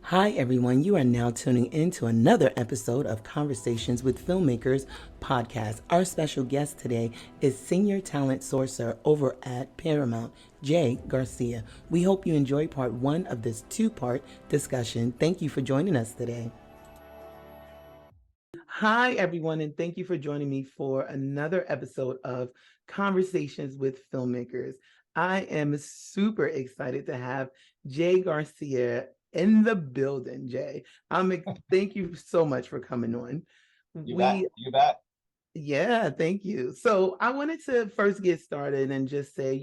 Hi, everyone. You are now tuning in to another episode of Conversations with Filmmakers podcast. Our special guest today is Senior Talent Sourcer over at Paramount, Jay Garcia. We hope you enjoy part one of this two-part discussion. Thank you for joining us today. Hi, everyone, and thank you for joining me for another episode of Conversations with Filmmakers. I am super excited to have Jay Garcia in the building, Jay. Thank you so much for coming on. You bet. We You bet. Yeah, thank you. So I wanted to first get started and just say,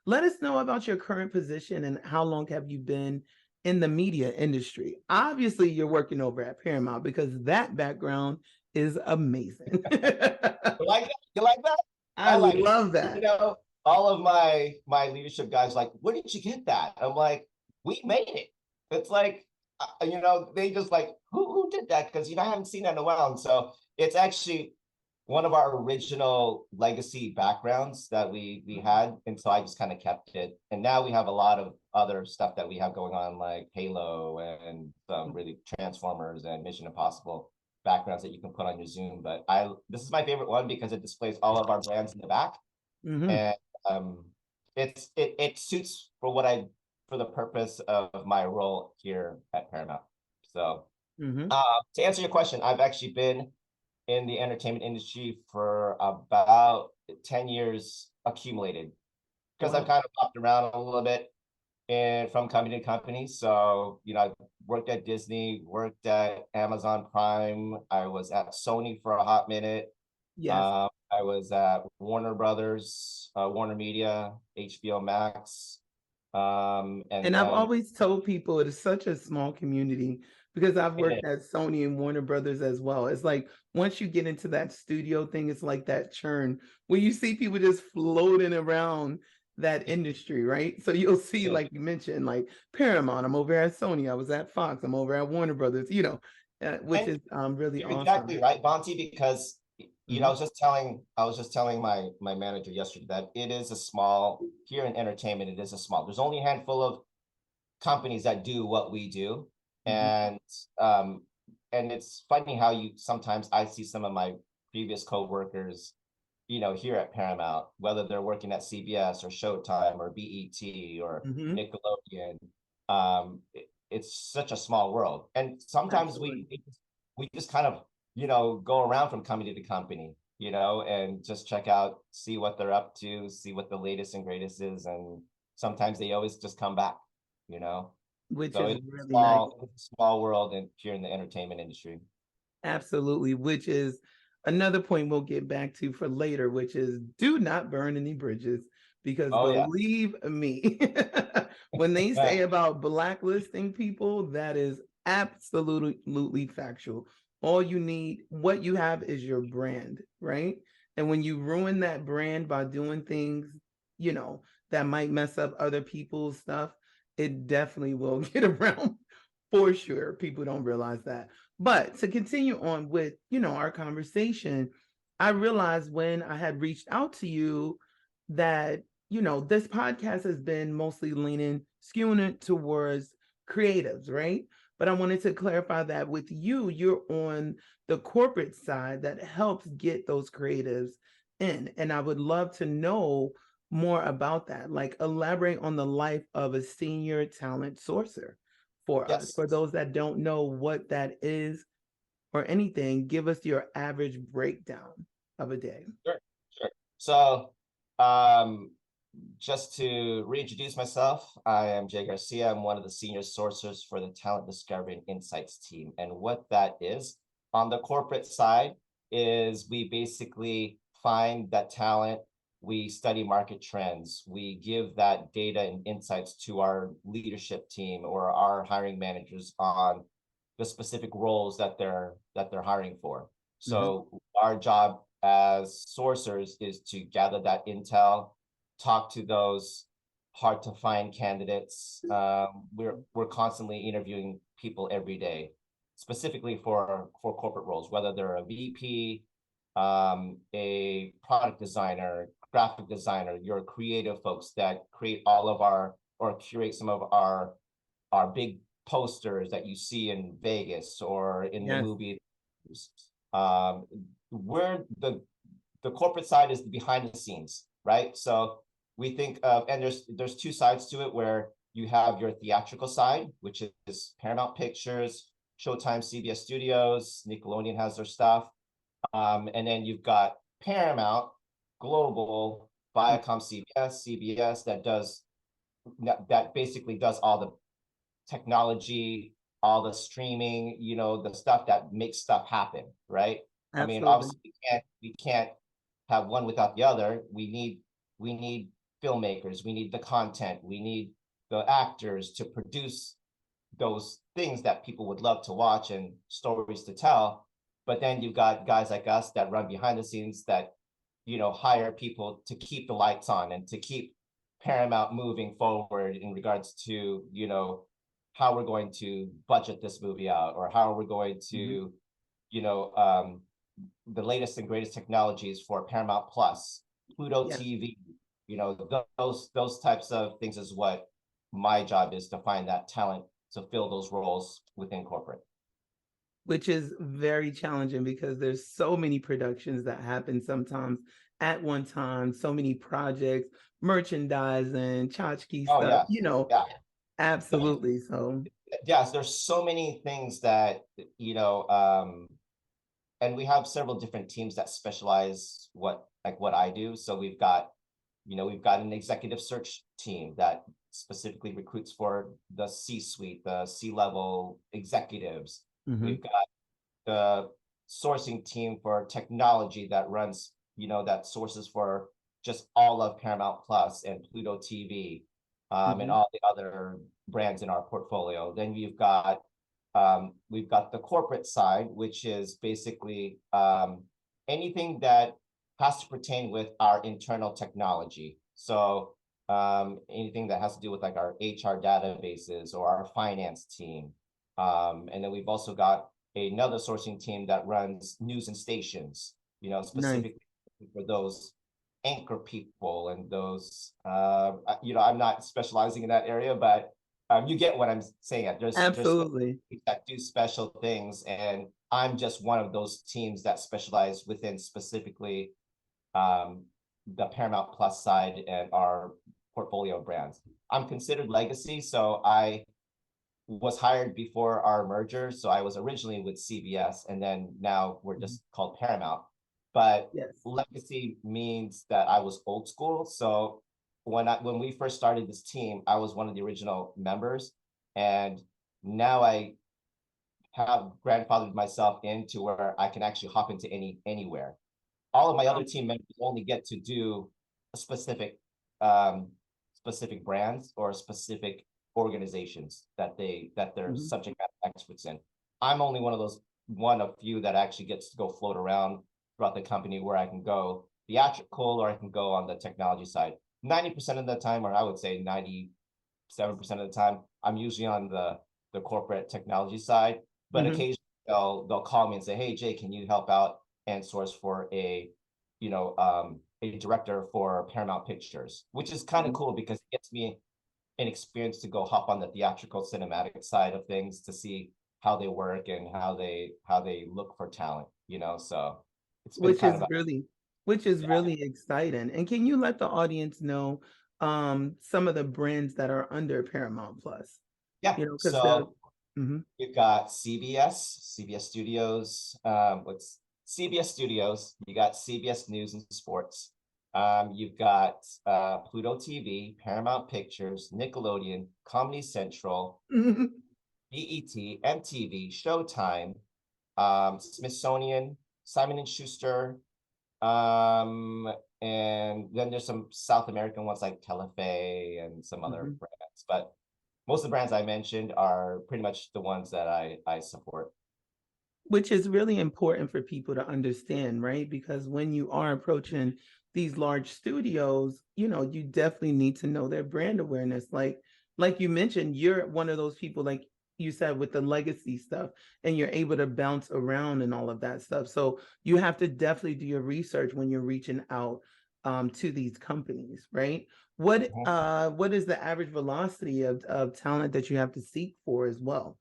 let us know about your current position and how long have you been in the media industry. Obviously, you're working over at Paramount because that background is amazing. You like that? You like that? I I like it. love that. All of my leadership guys like, where did you get that? I'm like, we made it. It's like, they just like, who did that? Because I haven't seen that in a while. And so it's actually one of our original legacy backgrounds that we had, and so I just kind of kept it. And now we have a lot of other stuff that we have going on, like Halo and some really Transformers and Mission Impossible backgrounds that you can put on your Zoom. But this is my favorite one because it displays all of our brands in the back, Mm-hmm. and it suits for the purpose of my role here at Paramount. So Mm-hmm. to answer your question, I've actually been in the entertainment industry for about 10 years accumulated because I've Wow. kind of popped around a little bit and from company to company. So, I worked at Disney, worked at Amazon Prime. I was at Sony for a hot minute. Yes. I was at Warner Brothers, Warner Media, HBO Max. And And I've then always told people it is such a small community because I've it worked at Sony and Warner Brothers as well. It's like once you get into that studio thing, it's like that churn where you see people just floating around that industry, right? So you'll see, is. like you mentioned, like Paramount, I'm over at Sony, I was at Fox, I'm over at Warner Brothers, which And is really you're awesome. exactly right, Bonti, because Mhm. I was just telling my manager yesterday that it is a small here in entertainment. It is a small. There's only a handful of companies that do what we do, Mhm. and um, and it's funny how you sometimes I see some of my previous coworkers, here at Paramount, whether they're working at CBS or Showtime or BET or Mhm. Nickelodeon. It's such a small world, and sometimes Absolutely. we just kind of go around from company to company, and just check out, see what they're up to, see what the latest and greatest is, and sometimes they always just come back, you know. Which So is it's really nice. a small world and here in the entertainment industry. Absolutely, which is another point we'll get back to for later, which is do not burn any bridges because Oh yeah. believe me, when they say about blacklisting people, that is absolutely factual. All you need, what you have is your brand, right? And when you ruin that brand by doing things, you know, that might mess up other people's stuff, it definitely will get around for sure. People don't realize that. But to continue on with, our conversation, I realized when I had reached out to you that, this podcast has been mostly skewing it towards creatives, right? But I wanted to clarify that with you, you're on the corporate side that helps get those creatives in. And I would love to know more about that. Like elaborate on the life of a senior talent sourcer for us. Yes. For those that don't know what that is or anything, give us your average breakdown of a day. Sure. Sure. So, um, just to reintroduce myself, I am Jay Garcia. I'm one of the senior sourcers for the Talent Discovery and Insights team. And what that is on the corporate side is we basically find that talent, we study market trends, we give that data and insights to our leadership team or our hiring managers on the specific roles that they're hiring for. Mhm. So our job as sourcers is to gather that intel, talk to those hard to find candidates. We're constantly interviewing people every day, specifically for corporate roles, whether they're a VP, a product designer, graphic designer, your creative folks that create all of our or curate some of our big posters that you see in Vegas or in the Yes, movie. Um, we're the corporate side is the behind the scenes, right? So we think of, and there's two sides to it where you have your theatrical side, which is Paramount Pictures, Showtime, CBS Studios, Nickelodeon has their stuff. And then you've got Paramount Global, Viacom, CBS that basically does all the technology, all the streaming, the stuff that makes stuff happen, right? I mean, absolutely. obviously we can't have one without the other. We need filmmakers, we need the content, we need the actors to produce those things that people would love to watch and stories to tell. But then you've got guys like us that run behind the scenes that, hire people to keep the lights on and to keep Paramount moving forward in regards to, how we're going to budget this movie out, or how we're going to, you know, um, the latest and greatest technologies for Paramount Plus, Pluto Yes. TV, those types of things is what my job is, to find that talent to fill those roles within corporate. Which is very challenging because there's so many productions that happen sometimes at one time, so many projects, merchandising, tchotchke Oh stuff, yeah, absolutely. So yes. There's so many things that and we have several different teams that specialize what I do. So we've got an executive search team that specifically recruits for the C-suite, the C-level executives. mhm, We've got the sourcing team for technology that runs, that sources for just all of Paramount Plus and Pluto TV, and mhm, all the other brands in our portfolio. Then we've got the corporate side, which is basically anything that has to pertain with our internal technology. So anything that has to do with like our HR databases or our finance team. And then we've also got another sourcing team that runs news and stations, nice. specifically for those anchor people and those, I'm not specializing in that area, but you get what I'm saying. There's Absolutely. that do special things, and I'm just one of those teams that specialize within specifically um, the Paramount Plus side and our portfolio brands. I'm considered legacy, so I was hired before our merger. So I was originally with CBS, and then now we're Mhm. just called Paramount. But Yes. legacy means that I was old school. So when we first started this team, I was one of the original members, and now I have grandfathered myself into where I can actually hop into anywhere. All of my other Wow. team members only get to do a um, specific brands or specific organizations that they're Mhm. subject matter experts in. I'm only one of few that actually gets to go float around throughout the company, where I can go theatrical or I can go on the technology side. 90% of the time, or I would say 97% of the time, I'm usually on the corporate technology side. But Mhm. occasionally they'll call me and say, "Hey Jay, can you help out and source for a director for Paramount Pictures?" Which is kind of Mhm. cool because it gets me an experience to go hop on the theatrical cinematic side of things to see how they work and how they look for talent. So it's been Which kind is of a, really, which is yeah, really exciting. And can you let the audience know some of the brands that are under Paramount Plus? yeah. Because the So mhm, you've got CBS Studios. What's CBS Studios? You got CBS News and Sports. You've got Pluto TV, Paramount Pictures, Nickelodeon, Comedy Central, mhm, BET, MTV, Showtime, Smithsonian, Simon and Schuster, um, and then there's some South American ones like Telefe and some other mhm. brands. But most of the brands I mentioned are pretty much the ones that I support. Which is really important for people to understand, right? Because when you are approaching these large studios, you definitely need to know their brand awareness. Like you mentioned, you're one of those people, like you said, with the legacy stuff, and you're able to bounce around and all of that stuff. So you have to definitely do your research when you're reaching out to these companies, right? What is the average velocity of talent that you have to seek for as well?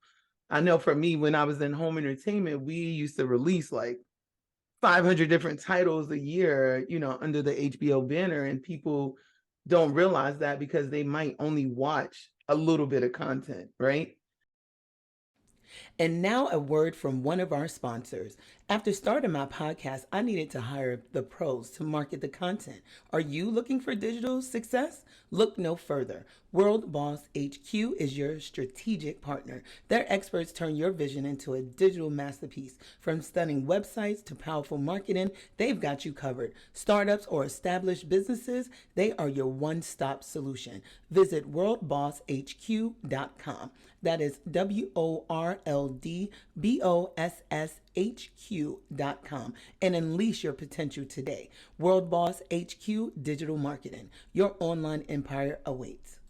I know for me, when I was in home entertainment, we used to release like 500 different titles a year, under the HBO banner, and people don't realize that because they might only watch a little bit of content, right? And now, a word from one of our sponsors. After starting my podcast, I needed to hire the pros to market the content. Are you looking for digital success? Look no further. World Boss HQ is your strategic partner. Their experts turn your vision into a digital masterpiece. From stunning websites to powerful marketing, they've got you covered. Startups or established businesses, they are your one-stop solution. Visit worldbosshq.com. That is WORLDBOSSHQ.com, and unleash your potential today. World Boss HQ Digital Marketing. Your online empire awaits.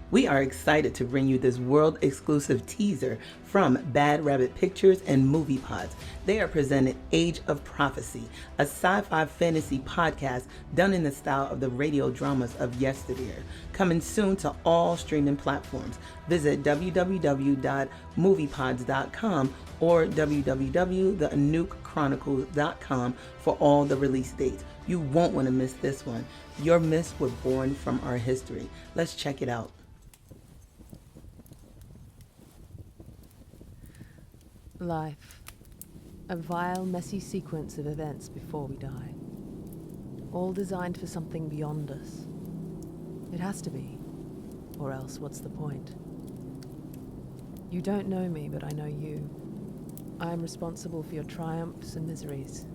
We are excited to bring you this world-exclusive teaser from Bad Rabbit Pictures and Movie Pods. They are presenting Age of Prophecy, a sci-fi fantasy podcast done in the style of the radio dramas of yesteryear. Coming soon to all streaming platforms. Visit www.moviepods.com or www.anoukchronicles.com for all the release dates. You won't want to miss this one. Your myths were born from our history. Let's check it out. Life. A vile, messy sequence of events before we die. All designed for something beyond us. It has to be. Or else, what's the point? You don't know me, but I know you. I am responsible for your triumphs and miseries.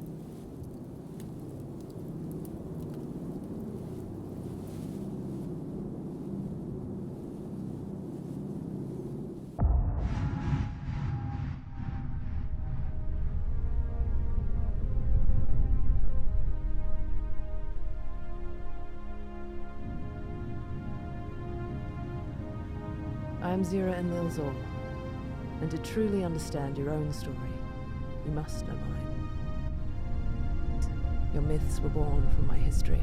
I am Zira Enlil Zor, and to truly understand your own story, you must know mine. Your myths were born from my history.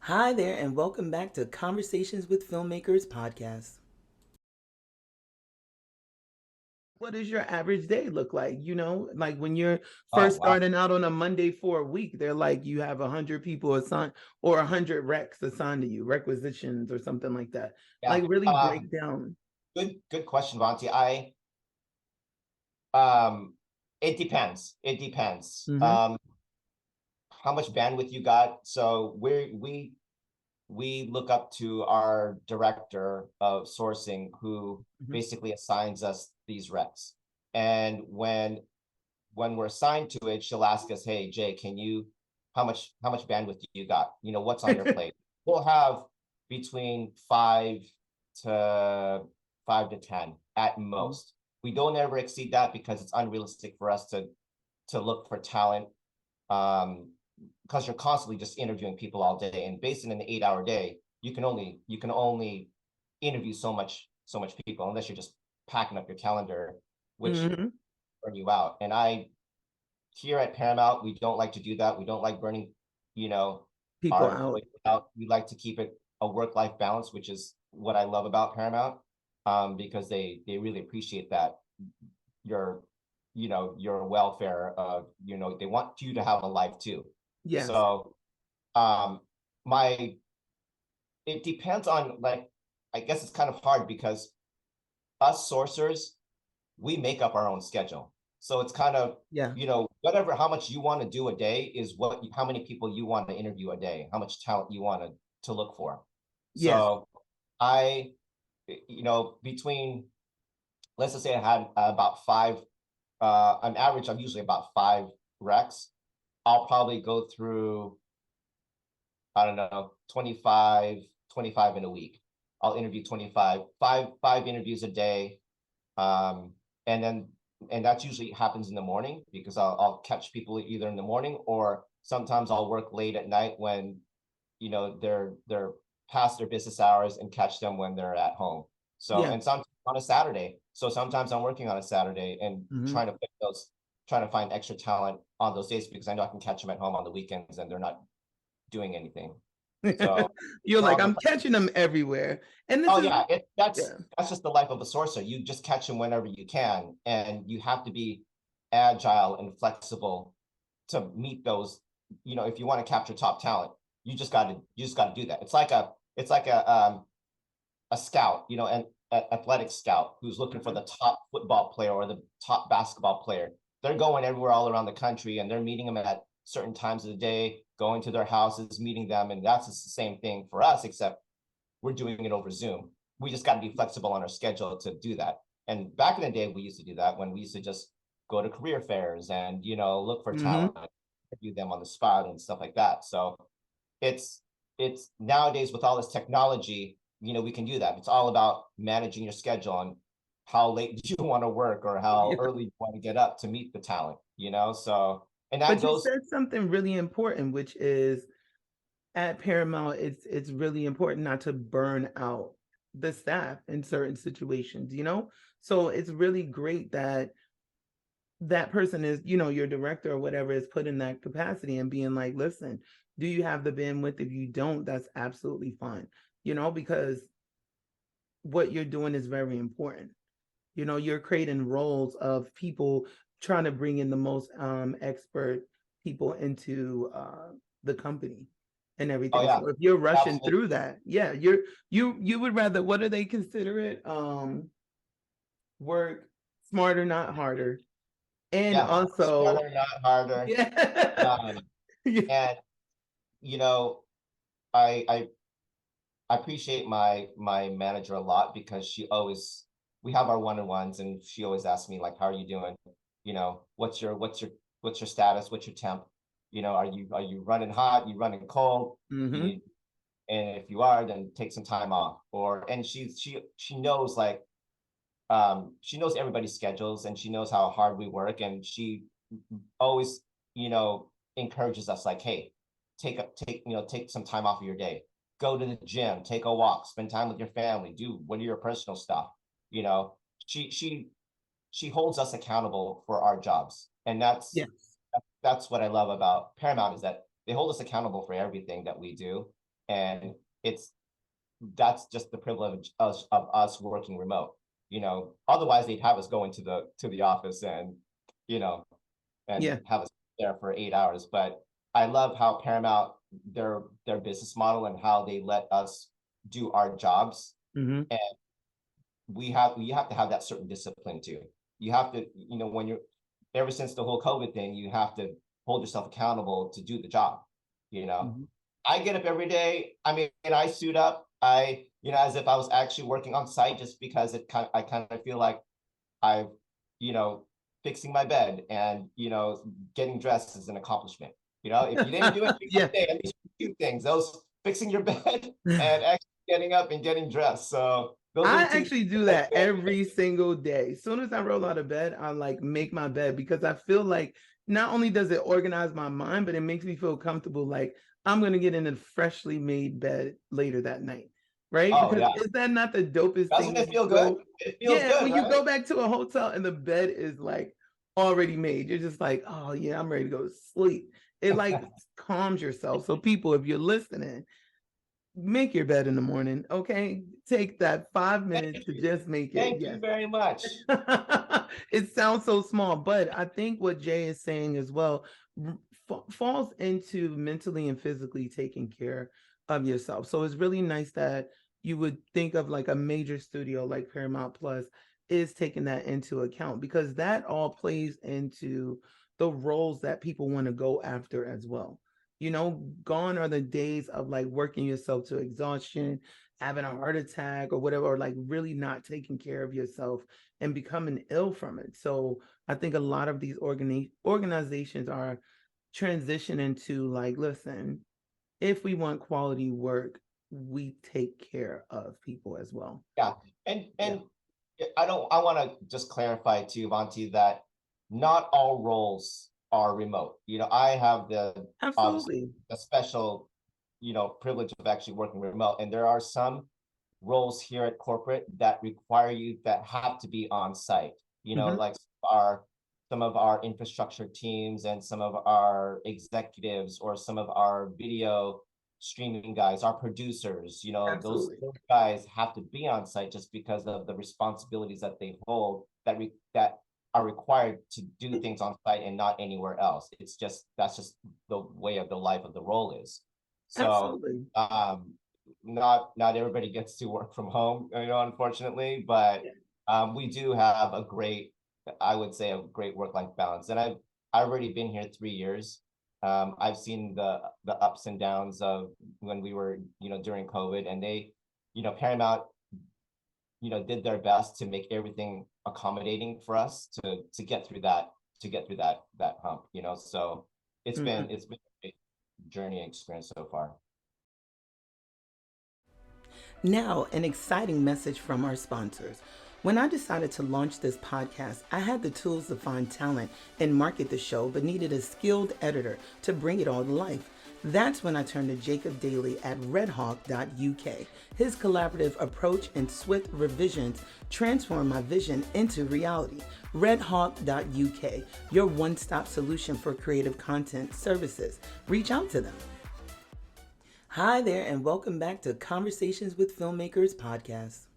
Hi there, and welcome back to Conversations with Filmmakers podcast. What does your average day look like? Like when you're first starting out on a Monday for a week, they're like you have 100 people assigned or 100 recs assigned to you, requisitions or something like that. Yeah. Like really break down. Good question, Vonti. It depends. It depends. Mhm. How much bandwidth you got. So we look up to our director of sourcing who basically assigns us these recs. And when we're assigned to it, she'll ask us, hey, Jay, how much bandwidth do you got? What's on your plate? We'll have between 5 to 10 at most. We don't ever exceed that because it's unrealistic for us to look for talent. Because you're constantly just interviewing people all day, and based on an 8-hour day, you can only interview so much people unless you're just packing up your calendar, which burn you out. And here at Paramount, we don't like to do that. We don't like burning, people out. We like to keep it a work-life balance, which is what I love about Paramount, because they really appreciate that your welfare. They want you to have a life too. Yes. So, it depends on, like, I guess it's kind of hard because us sourcers, we make up our own schedule. So it's kind of, whatever, how much you want to do a day is how many people you want to interview a day, how much talent you want to look for. Yes. So I you know, between, let's just say I had about five, on average, I'm usually about 5 recs. I'll probably go through, I don't know, 25 in a week. I'll interview 25, five interviews a day. And then, and that's usually happens in the morning because I'll catch people either in the morning, or sometimes I'll work late at night when, you know, they're past their business hours, and catch them when they're at home. So, Yeah. and sometimes on a Saturday. So sometimes I'm working on a Saturday and Mhm. trying to find extra talent on those days, because I know I can catch them at home on the weekends and they're not doing anything. So You're we're like, on the I'm catching them everywhere. And this Oh is, yeah, yeah. that's just the life of a sorcerer. You just catch them whenever you can, and you have to be agile and flexible to meet those. You know, if you want to capture top talent, you just got to do that. It's like a scout, you know, an athletic scout who's looking for the top football player or the top basketball player. They're going everywhere all around the country, and they're meeting them at certain times of the day, going to their houses, meeting them, and that's the same thing for us, except we're doing it over Zoom. We just got to be flexible on our schedule to do that. And back in the day, we used to do that when we used to just go to career fairs and, you know, look for Mhm. talent, interview them on the spot and stuff like that. So it's it's nowadays with all this technology, you know, we can do that. It's all about managing your schedule and how late do you want to work or how Yeah. early you want to get up to meet the talent, you know? So, and that But you goes, said something really important, which is at Paramount, it's really important not to burn out the staff in certain situations, you know? So it's really great that that person is, you know, your director or whatever is put in that capacity and being like, listen, do you have the bandwidth? If you don't, that's absolutely fine, you know, because what you're doing is very important. You know, you're creating roles of people trying to bring in the most expert people into the company and oh everything. yeah, So if you're rushing absolutely. through that, yeah, you would rather, what do they consider it? Work smarter, not harder. And Yeah. also, Smarter, not harder. yeah. Um, Yeah. and you know, I I I appreciate my manager a lot, because she always, we have our one-on-ones, and she always asks me like, how are you doing? You know, what's your status? What's your temp? You know, are you running hot? You running cold? You Hmm. need, and if you are, then take some time off. Or, and she knows, like, she knows everybody's schedules, and she knows how hard we work, and she always, you know, encourages us like, hey, take some time off of your day, go to the gym, take a walk, spend time with your family, do what are your personal stuff, you know. She she she holds us accountable for our jobs, and Yes. that's what I love about Paramount, is that they hold us accountable for everything that we do. And it's that's just the privilege of us working remote. You know, otherwise they'd have us go into the office and, you know, and Yeah. have us there for 8 hours. But I love how Paramount, their business model, and how they let us do our jobs. Hmm. And you have to have that certain discipline too. You have to, you know, when you're, ever since the whole COVID thing, you have to hold yourself accountable to do the job. You know, Hmm. I get up every day. I mean, I suit up. You know, as if I was actually working on site, just because I kind of feel like I've, you know, fixing my bed and, you know, getting dressed is an accomplishment. You know, if you didn't do it Yeah. day, at least 2 things: those fixing your bed and actually getting up and getting dressed. So those are I the two things actually do I that feel like. every single day. As soon as I roll out of bed, I like make my bed because I feel like not only does it organize my mind, but it makes me feel comfortable. Like I'm gonna get in a freshly made bed later that night, right? Oh Because yeah, is that not the dopest thing doesn't when it you feel good? go? It feels Yeah, good, when you right? go back to a hotel and the bed is like already made, you're just like, oh yeah, I'm ready to go to sleep. It like calms yourself. So people, if you're listening, make your bed in the morning, okay? Take that 5 minutes Thank to you. just make it. Thank you Yes. very much. It sounds so small, but I think what Jay is saying as well falls into mentally and physically taking care of yourself. So it's really nice that you would think of like a major studio like Paramount Plus is taking that into account, because that all plays into the roles that people want to go after as well. You know, gone are the days of like working yourself to exhaustion, having a heart attack or whatever, or like really not taking care of yourself and becoming ill from it. So I think a lot of these organizations are transitioning to like, listen, if we want quality work, we take care of people as well. Yeah. And I want to just clarify too, Monty, that not all roles are remote. I have obviously Absolutely. the special, privilege of actually working remote. And there are some roles here at corporate that require you that have to be on site, Mhm. like some of our infrastructure teams and some of our executives or some of our video streaming guys, our producers, those Absolutely. guys have to be on site just because of the responsibilities that they hold that are required to do things on site and not anywhere else. That's just the way of the life of the role is. So Absolutely. not everybody gets to work from home, unfortunately, but we do have I would say a great work-life balance. And I've already been here 3 years. I've seen the ups and downs of when we were, during COVID, and they, Paramount, did their best to make everything accommodating for us to get through that hump, So Mhm. it's been a great journey and experience so far. Now, an exciting message from our sponsors. When I decided to launch this podcast, I had the tools to find talent and market the show, but needed a skilled editor to bring it all to life. That's when I turned to Jacob Daly at redhawk.uk. His collaborative approach and swift revisions transformed my vision into reality. Redhawk.uk, your one-stop solution for creative content services. Reach out to them. Hi there, and welcome back to Conversations with Filmmakers podcast.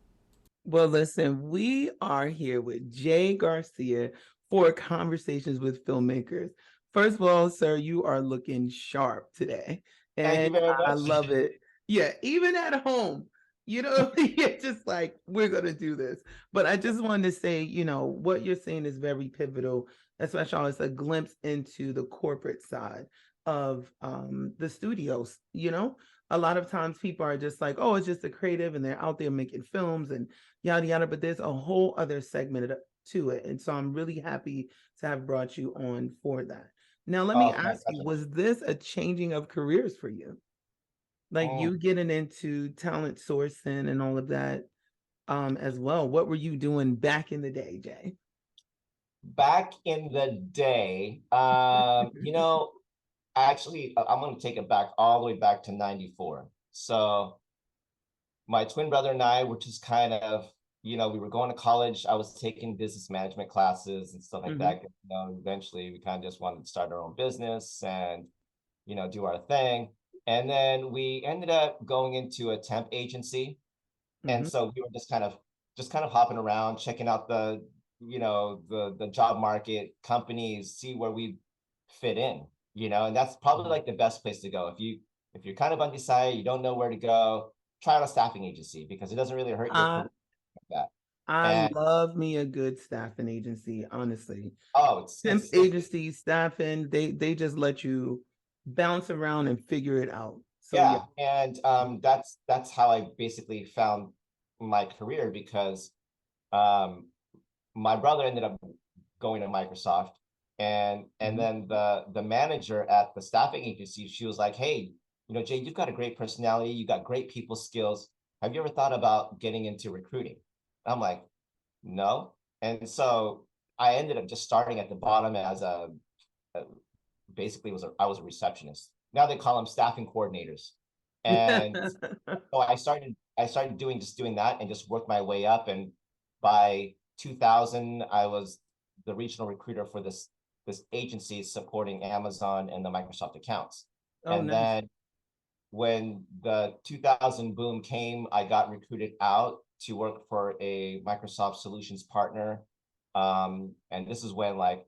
Well, listen, we are here with Jay Garcia for Conversations with Filmmakers. First of all, sir, you are looking sharp today, Thank you and very I much. love it. Yeah, even at home, you're just like, we're going to do this. But I just wanted to say, what you're saying is very pivotal, especially as a glimpse into the corporate side of the studios. A lot of times people are just like, oh, it's just a creative and they're out there making films and yada yada, but there's a whole other segment to it. And so I'm really happy to have brought you on for that. Now, let me Oh, my ask you, pleasure. was this a changing of careers for you? Like Mm. you getting into talent sourcing and all of that as well. What were you doing back in the day, Jay? Back in the day, actually, I'm going to take it back all the way back to 94. So my twin brother and I were just kind of, we were going to college. I was taking business management classes and stuff like Mhm. that. Eventually we kind of just wanted to start our own business and, do our thing. And then we ended up going into a temp agency. And Mhm. so we were just kind of hopping around, checking out the job market, companies, see where we fit in, and that's probably like the best place to go. If you're kind of undecided, you don't know where to go, try out a staffing agency because it doesn't really hurt your I career like that. I And love me a good staffing agency, honestly. oh, Temp it's agencies, staffing, they just let you bounce around and figure it out. So yeah. yeah, and that's how I basically found my career because um my brother ended up going to Microsoft, and Mhm. then the manager at the staffing agency, she was like, "Hey, Jay, you've got a great personality, you got great people skills. Have you ever thought about getting into recruiting?" I'm like, "No." And so I ended up just starting at the bottom as a basically I was a receptionist. Now they call them staffing coordinators. And so I started doing that and just worked my way up. And by 2000, I was the regional recruiter for this agency supporting Amazon and the Microsoft accounts. Oh, And nice. then when the 2000 boom came, I got recruited out to work for a Microsoft solutions partner. And this is when like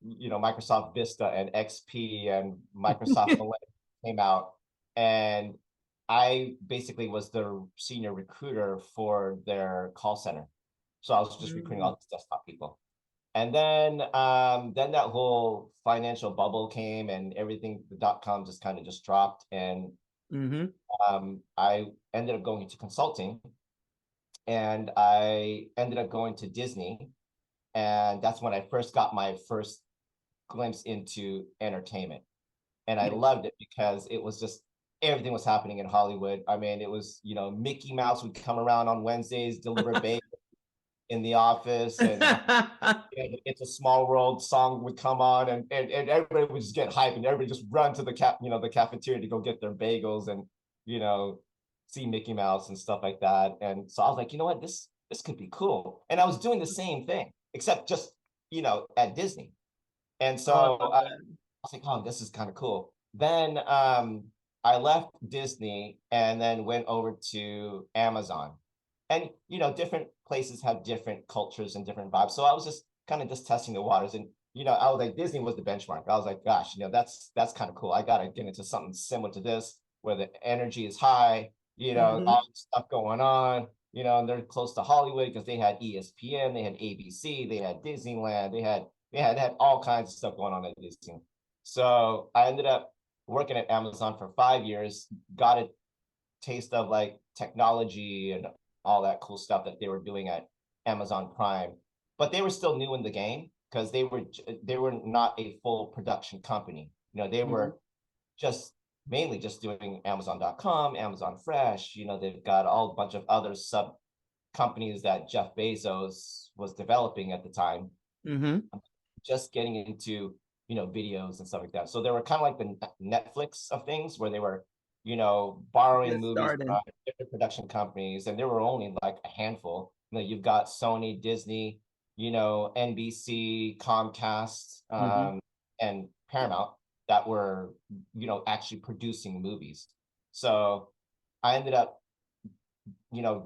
Microsoft Vista and XP and Microsoft Millennium came out, and I basically was the senior recruiter for their call center. So I was just recruiting Mm. all these desktop people. And then that whole financial bubble came and everything, the dot com just kind of just dropped. And Mm-hmm. I ended up going into consulting, and I ended up going to Disney, and that's when I first got my first glimpse into entertainment. And I Yeah. loved it because it was just everything was happening in Hollywood. I mean, it was, Mickey Mouse would come around on Wednesdays, deliver bacon in the office, and It's a Small World song would come on, and everybody would just get hyped, and everybody just run to the cafeteria to go get their bagels and, you know, see Mickey Mouse and stuff like that. And so I was like, you know what, this could be cool. And I was doing the same thing, except just, at Disney. And so Oh, I love I that. was like, oh, this is kind of cool. Then I left Disney and then went over to Amazon. And different places have different cultures and different vibes. So I was just kind of just testing the waters. And I was like, Disney was the benchmark. I was like, gosh, that's kind of cool. I gotta get into something similar to this, where the energy is high, Mhm. all the stuff going on, and they're close to Hollywood because they had ESPN, they had ABC, they had Disneyland, they had all kinds of stuff going on at Disney. So I ended up working at Amazon for 5 years, got a taste of like technology and all that cool stuff that they were doing at Amazon Prime. But they were still new in the game because they were not a full production company. They Mhm. were just mainly just doing Amazon.com, Amazon Fresh. They've got all a bunch of other sub companies that Jeff Bezos was developing at the time, Mhm. just getting into videos and stuff like that. So they were kind of like the Netflix of things, where they were borrowing Just movies from starting. different production companies, and there were only like a handful. You've got Sony, Disney, NBC, Comcast, Mhm. and Paramount that were actually producing movies. So I ended up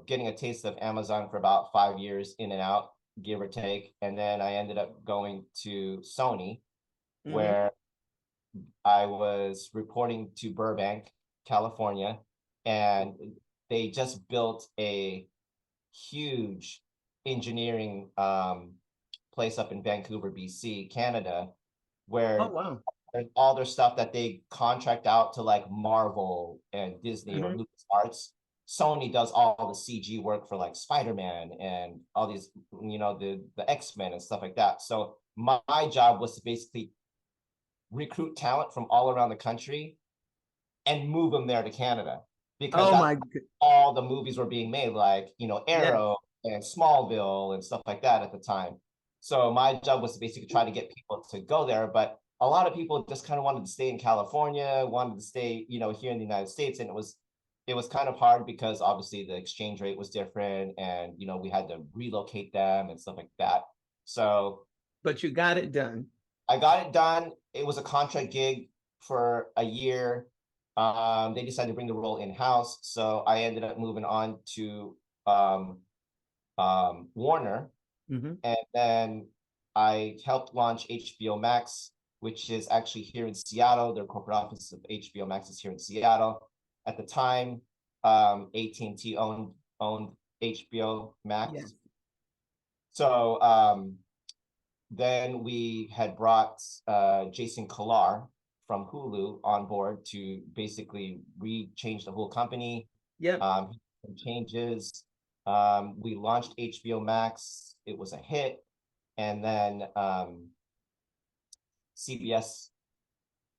getting a taste of Amazon for about 5 years in and out, give or take. And then I ended up going to Sony, Mhm. where I was reporting to Burbank, California, and they just built a huge engineering place up in Vancouver, BC, Canada, Oh where wow. all their stuff that they contract out to like Marvel and Disney or Mhm. LucasArts. Sony does all the CG work for like Spider-Man and all these, the X-Men and stuff like that. So my job was to basically recruit talent from all around the country and move them there to Canada, because Oh that's my good. all the movies were being made, like Yes. Arrow and Smallville and stuff like that at the time. So my job was to basically try to get people to go there, but a lot of people just kind of wanted to stay in California, wanted to stay, here in the United States, and it was kind of hard because obviously the exchange rate was different, and we had to relocate them and stuff like that. So But you got it done. I got it done. It was a contract gig for a year. They decided to bring the role in house, so I ended up moving on to um, Warner, Mhm. and then I helped launch HBO Max, which is actually here in Seattle. Their corporate office of HBO Max is here in Seattle. At the time, AT&T owned HBO Yes. Max, so then we had brought Jason Kilar from Hulu on board to basically change the whole company. Yep. Changes. We launched HBO Max. It was a hit, and then CBS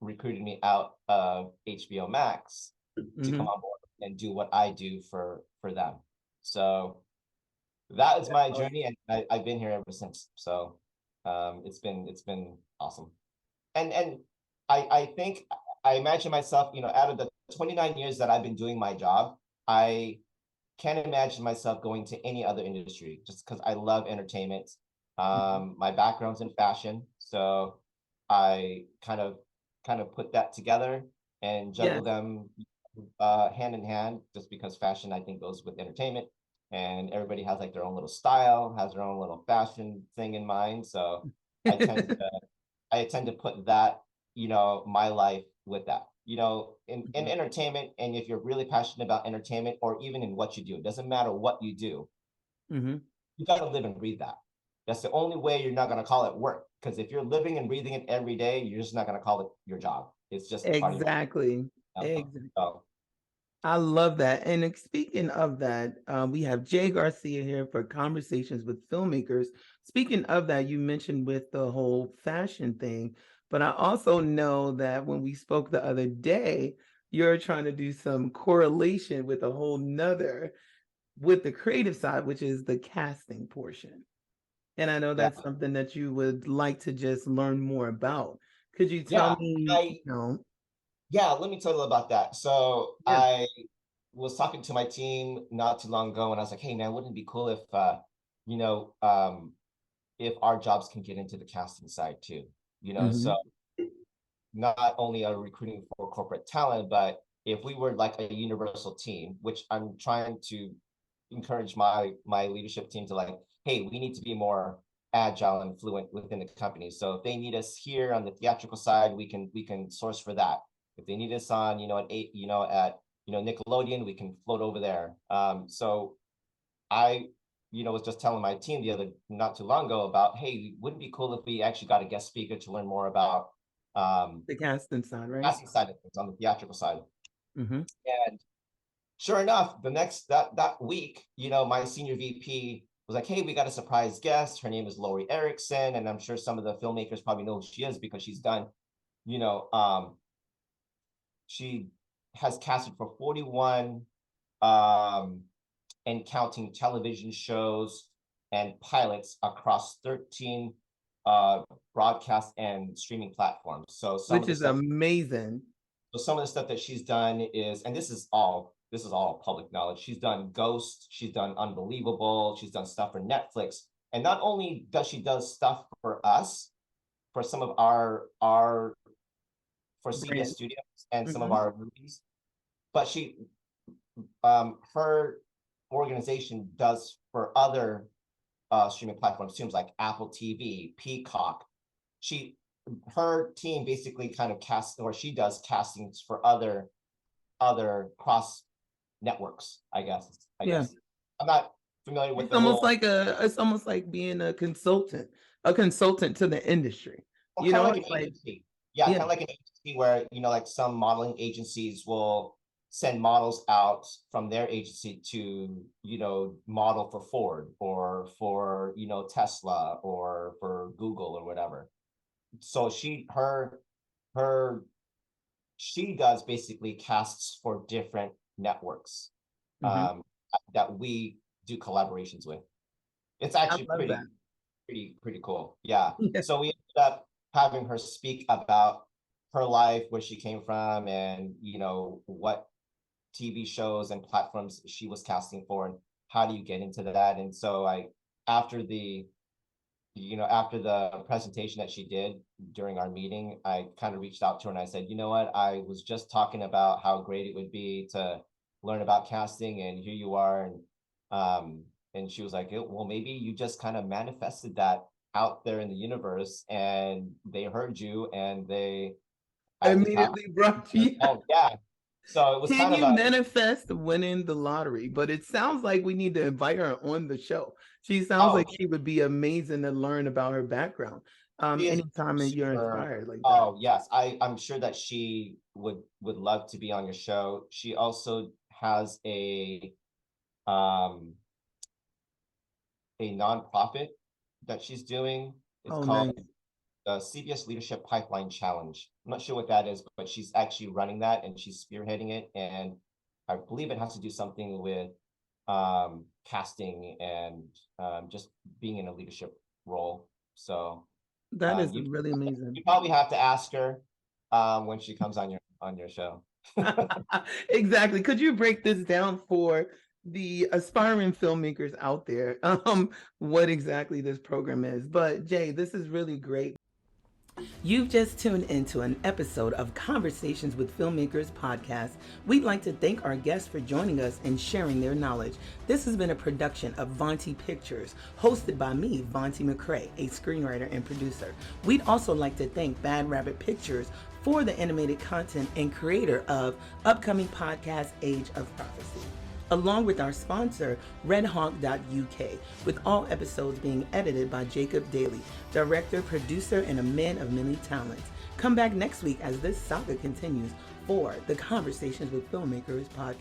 recruited me out of HBO Max to come Mhm. on board and do what I do for them. So that is That's my awesome. journey, and I've been here ever since. So it's been awesome. And I think I imagine myself, out of the 29 years that I've been doing my job, I can't imagine myself going to any other industry, just because I love entertainment. Mhm. My background's in fashion, so I kind of put that together and juggle Yes. them hand in hand, just because fashion, I think, goes with entertainment, and everybody has like their own little style, has their own little fashion thing in mind. So I tend to I tend to put that, my life with that. In Mhm. entertainment, and if you're really passionate about entertainment, or even in what you do, it doesn't matter what you do, Mhm. you got to live and breathe that. That's the only way you're not going to call it work. Because if you're living and breathing it every day, you're just not going to call it your job. It's just a part of your Exactly. life. Exactly. So, I love that. And speaking of that, we have Jay Garcia here for Conversations with Filmmakers. Speaking of that, you mentioned with the whole fashion thing, but I also know that when we spoke the other day, you're trying to do some correlation with a whole nother, with the creative side, which is the casting portion. And I know Yeah, that's something that you would like to just learn more about. Could you tell yeah, me, I you yeah. Let me tell you about that. So yeah, I was talking to my team not too long ago, and I was like, "Hey, man, wouldn't it be cool if, you know, if our jobs can get into the casting side too? You know, so hmm not only are we recruiting for corporate talent, but if we were like a universal team, which I'm trying to encourage my leadership team to like, hey, we need to be more agile and fluent within the company. So if they need us here on the theatrical side, we can source for that. If they need us on, at Nickelodeon, we can float over there. So I, was just telling my team the other not too long ago about, hey, wouldn't it be cool if we actually got a guest speaker to learn more about the casting side, right? casting side of things on the theatrical side. hmm And sure enough, the next that week, my senior VP was like, "Hey, we got a surprise guest. Her name is Lori Erickson, and I'm sure some of the filmmakers probably know who she is because she's done, you know, she has casted for 41 um, and counting television shows and pilots across 13 uh, broadcast and streaming platforms. So some Which of the is stuff amazing. So some of the stuff that she's done is, and this is all public knowledge. She's done Ghost, she's done Unbelievable, she's done stuff for Netflix. And not only does she does stuff for us, for some of our for CBS Brand. Studios and some of hmm our movies, but her organization does for other streaming platforms, too, like Apple TV, Peacock. She Her team basically kind of casts, or she does castings for other cross networks, I guess. I Yeah. guess. I'm not familiar with It's the almost whole, like it's almost like being a consultant to the industry. well, You kind of know, like an it's like, agency. Yeah, kind yeah, of like an agency where, like some modeling agencies will send models out from their agency to, model for Ford or for, Tesla or for Google or whatever. So her she does basically casts for different networks hmm um, that we do collaborations with. It's I actually love that. pretty cool. Yeah. Yeah. So we ended up having her speak about her life, where she came from, and what TV shows and platforms she was casting for, and how do you get into that. And so after the after the presentation that she did during our meeting, I kind of reached out to her and I said, you know what, I was just talking about how great it would be to learn about casting, and here you are. And she was like, well, maybe you just kind of manifested that out there in the universe, and they heard you, and I have, Immediately brought you. oh yeah. So it was Can kind of you a, manifest winning the lottery? But it sounds like we need to invite her on the show. She sounds oh, like she would be amazing to learn about her background. she is Anytime that you're super. inspired like that. Oh yes, I'm sure that she would love to be on your show. She also has um a nonprofit that she's doing. It's Oh, called nice. the CBS Leadership Pipeline Challenge. I'm not sure what that is, but she's actually running that and she's spearheading it. And I believe it has to do something with casting and just being in a leadership role. So That is you really amazing. you probably have to ask her when she comes on your show. Exactly. Could you break this down for the aspiring filmmakers out there? What exactly this program is. But Jay, this is really great. You've just tuned into an episode of Conversations with Filmmakers podcast. We'd like to thank our guests for joining us and sharing their knowledge. This has been a production of Vonti Pictures, hosted by me, Vonti McCrae, a screenwriter and producer. We'd also like to thank Bad Rabbit Pictures for the animated content and creator of upcoming podcast Age of Prophecy, along with our sponsor, redhawk.uk, with all episodes being edited by Jacob Daly, director, producer, and a man of many talents. Come back next week as this saga continues for the Conversations with Filmmakers podcast.